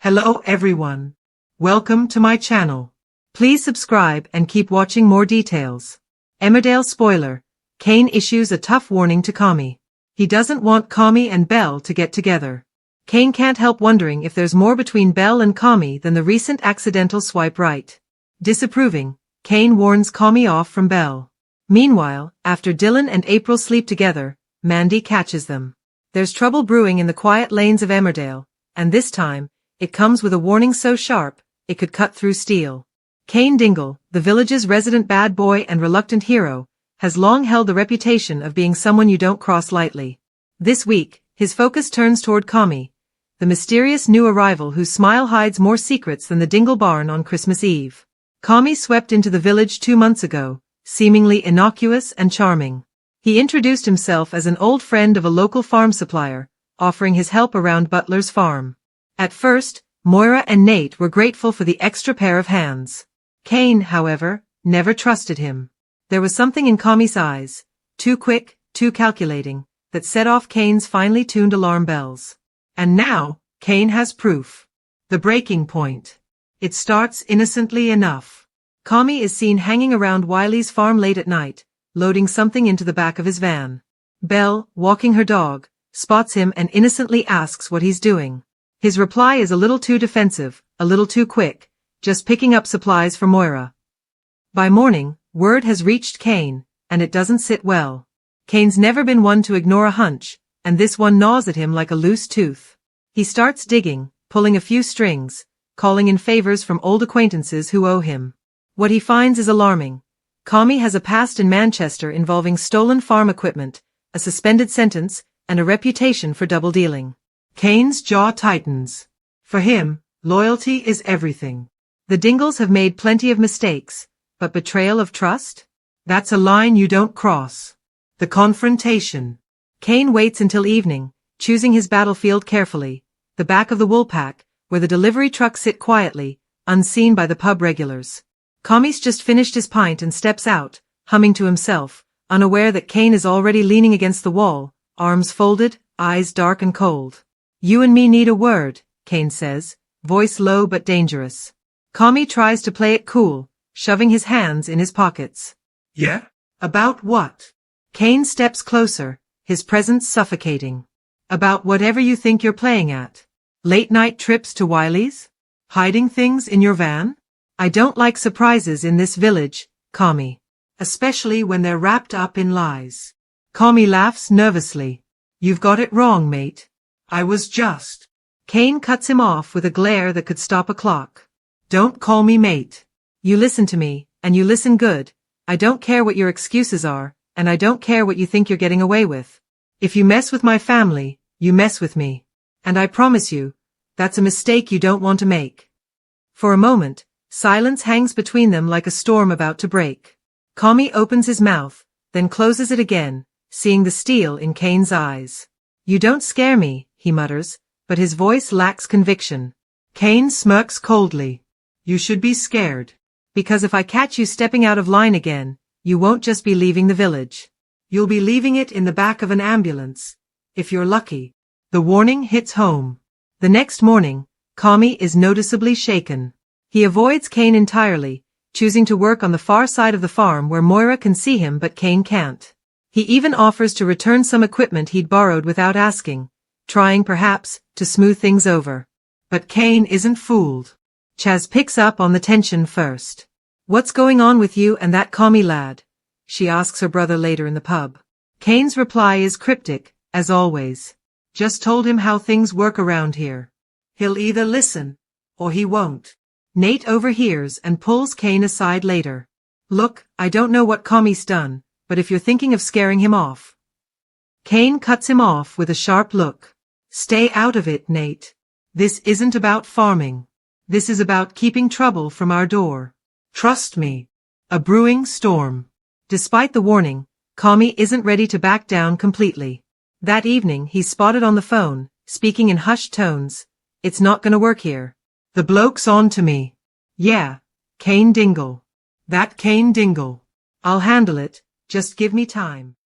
Hello everyone. Welcome to my channel. Please subscribe and keep watching more details. Emmerdale spoiler. Cain issues a tough warning to Kammy. He doesn't want Kammy and Belle to get together. Cain can't help wondering if there's more between Belle and Kammy than the recent accidental swipe right. Disapproving, Cain warns Kammy off from Belle. Meanwhile, after Dylan and April sleep together, Mandy catches them. There's trouble brewing in the quiet lanes of Emmerdale, and this time, it comes with a warning so sharp, it could cut through steel. Cain Dingle, the village's resident bad boy and reluctant hero, has long held the reputation of being someone you don't cross lightly. This week, his focus turns toward Kammy, the mysterious new arrival whose smile hides more secrets than the Dingle barn on Christmas Eve. Kammy swept into the village 2 months ago, seemingly innocuous and charming. He introduced himself as an old friend of a local farm supplier, offering his help around Butler's farm. At first, Moira and Nate were grateful for the extra pair of hands. Cain, however, never trusted him. There was something in Kammy's eyes, too quick, too calculating, that set off Cain's finely tuned alarm bells. And now, Cain has proof. The breaking point. It starts innocently enough. Kammy is seen hanging around Wiley's farm late at night, loading something into the back of his van. Belle, walking her dog, spots him and innocently asks what he's doing. His reply is a little too defensive, a little too quick, just picking up supplies for Moira. By morning, word has reached Cain, and it doesn't sit well. Cain's never been one to ignore a hunch, and this one gnaws at him like a loose tooth. He starts digging, pulling a few strings, calling in favors from old acquaintances who owe him. What he finds is alarming. Kammy has a past in Manchester involving stolen farm equipment, a suspended sentence, and a reputation for double-dealing. Cain's jaw tightens. For him, loyalty is everything. The Dingles have made plenty of mistakes, but betrayal of trust? That's a line you don't cross. The confrontation. Cain waits until evening, choosing his battlefield carefully, the back of the wool pack, where the delivery trucks sit quietly, unseen by the pub regulars. Kammy's just finished his pint and steps out, humming to himself, unaware that Cain is already leaning against the wall, arms folded, eyes dark and cold. "You and me need a word," Cain says, voice low but dangerous. Kammy tries to play it cool, shoving his hands in his pockets. "Yeah? About what?" Cain steps closer, his presence suffocating. "About whatever you think you're playing at. Late-night trips to Wiley's? Hiding things in your van? I don't like surprises in this village, Kammy. Especially when they're wrapped up in lies." Kammy laughs nervously. "You've got it wrong, mate. I was just..." Cain cuts him off with a glare that could stop a clock. "Don't call me mate. You listen to me, and you listen good. I don't care what your excuses are, and I don't care what you think you're getting away with. If you mess with my family, you mess with me. And I promise you, that's a mistake you don't want to make." For a moment, silence hangs between them like a storm about to break. Kammy opens his mouth, then closes it again, seeing the steel in Cain's eyes. "You don't scare me," he mutters, but his voice lacks conviction. Cain smirks coldly. "You should be scared. Because if I catch you stepping out of line again, you won't just be leaving the village. You'll be leaving it in the back of an ambulance. If you're lucky." The warning hits home. The next morning, Kammy is noticeably shaken. He avoids Cain entirely, choosing to work on the far side of the farm where Moira can see him but Cain can't. He even offers to return some equipment he'd borrowed without asking, trying perhaps to smooth things over. But Cain isn't fooled. Chaz picks up on the tension first. "What's going on with you and that Kammy lad?" she asks her brother later in the pub. Cain's reply is cryptic, as always. "Just told him how things work around here. He'll either listen, or he won't." Nate overhears and pulls Cain aside later. "Look, I don't know what Kammy's done, but if you're thinking of scaring him off..." Cain cuts him off with a sharp look. "Stay out of it, Nate. This isn't about farming. This is about keeping trouble from our door. Trust me." A brewing storm. Despite the warning, Kammy isn't ready to back down completely. That evening he's spotted on the phone, speaking in hushed tones. "It's not gonna work here. The bloke's on to me." "Yeah, Cain Dingle. That Cain Dingle. I'll handle it, just give me time."